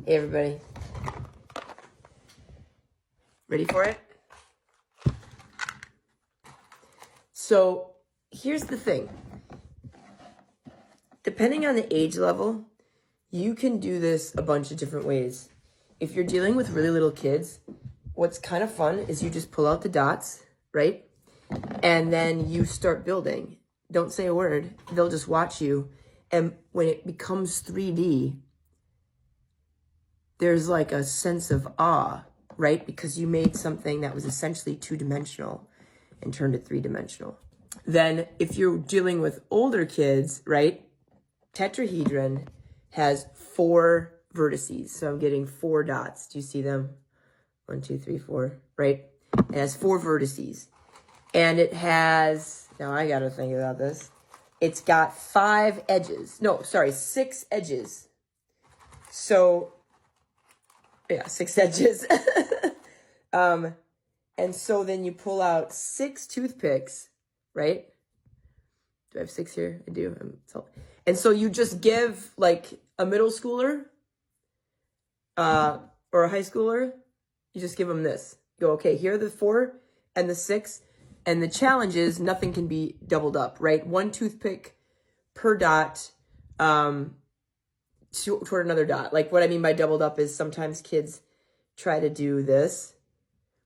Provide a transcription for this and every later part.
Hey everybody. Ready for it? So here's the thing. Depending on the age level, you can do this a bunch of different ways. If you're dealing with really little kids, what's kind of fun is you just pull out the dots, right? And then you start building. Don't say a word. They'll just watch you. And when it becomes 3D, there's like a sense of awe, right? Because you made something that was essentially two-dimensional and turned it three-dimensional. Then if you're dealing with older kids, right? Tetrahedron has 4 vertices. So I'm getting 4 dots. Do you see them? 1, 2, 3, 4, right? It has 4 vertices. And it has, now I gotta think about this. It's got 5 edges. No, sorry, 6 edges. So, yeah, 6 edges. And so then you pull out 6 toothpicks, right? Do I have 6 here? I do. And so you just give like a middle schooler or a high schooler, you just give them this. You go, okay, here are the 4 and the 6. And the challenge is nothing can be doubled up, right? 1 toothpick per dot toward another dot. Like what I mean by doubled up is sometimes kids try to do this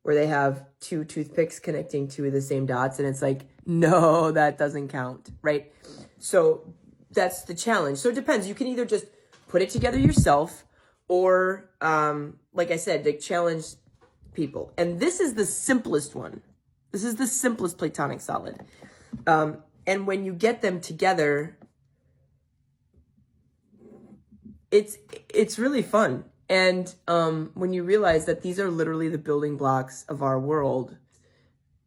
where they have 2 toothpicks connecting 2 of the same dots. And it's like, no, that doesn't count, right? So that's the challenge. So it depends. You can either just put it together yourself or, like I said, to challenge people. And this is the simplest one. This is the simplest Platonic solid. And when you get them together, it's really fun. And when you realize that these are literally the building blocks of our world.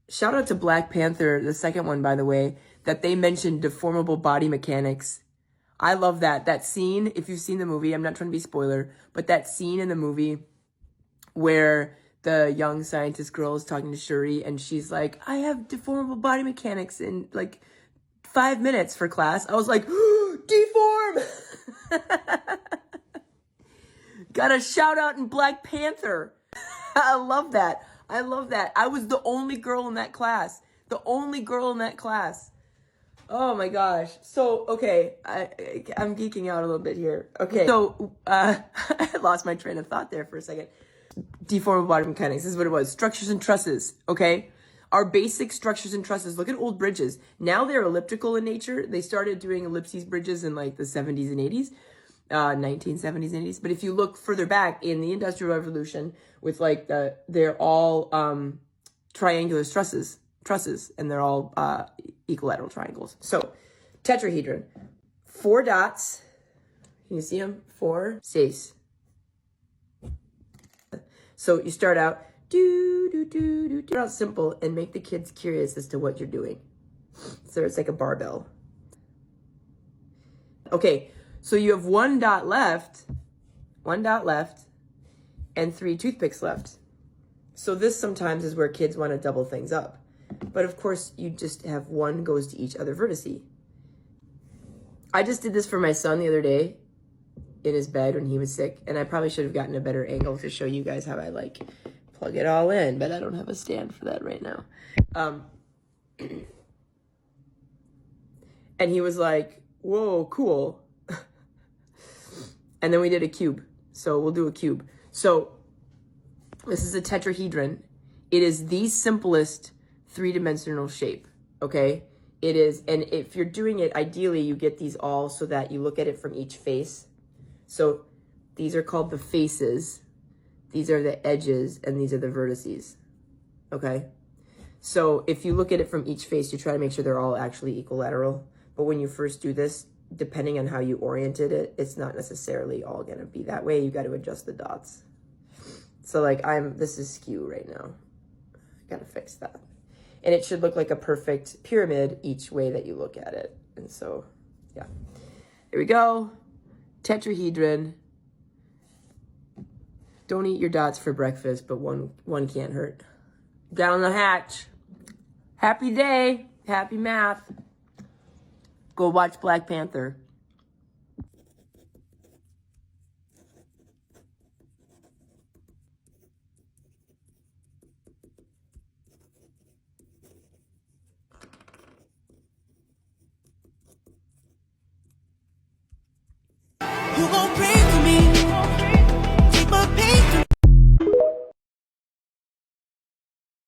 Shout out to Black Panther, the second one, by the way, that they mentioned deformable body mechanics. I love that. That scene, if you've seen the movie, I'm not trying to be spoiler, but that scene in the movie where the young scientist girl is talking to Shuri and she's like, I have deformable body mechanics in like 5 minutes for class. I was like, deform! Got a shout out in Black Panther. I love that. I love that. I was the only girl in that class. The only girl in that class. Oh my gosh. So, okay, I'm geeking out a little bit here. Okay, so I lost my train of thought there for a second. Deformable body mechanics. This is what it was. Structures and trusses, okay? Our basic structures and trusses. Look at old bridges. Now they're elliptical in nature. They started doing ellipses bridges in like the 70s and 80s. 1970s and 80s. But if you look further back in the Industrial Revolution with like they're all triangular trusses, and they're all equilateral triangles. So tetrahedron, 4 dots. Can you see them? 4, 6. So you start out, start out simple and make the kids curious as to what you're doing. So it's like a barbell. Okay, so you have 1 dot left, and 3 toothpicks left. So this sometimes is where kids want to double things up. But of course, you just have 1 goes to each other vertice. I just did this for my son the other day in his bed when he was sick, and I probably should have gotten a better angle to show you guys how I like plug it all in, but I don't have a stand for that right now. And he was like, whoa, cool. And then we did a cube. So we'll do a cube. So this is a tetrahedron. It is the simplest 3-dimensional shape, okay? It is, and if you're doing it, ideally you get these all so that you look at it from each face. So these are called the faces. These are the edges, and these are the vertices, okay? So if you look at it from each face, you try to make sure they're all actually equilateral. But when you first do this, depending on how you oriented it, it's not necessarily all gonna be that way. You gotta adjust the dots. So like this is skew right now. Gotta fix that. And it should look like a perfect pyramid each way that you look at it. And so, yeah. Here we go. Tetrahedron. Don't eat your dots for breakfast, but one can't hurt. Down the hatch. Happy day. Happy math. Go watch Black Panther.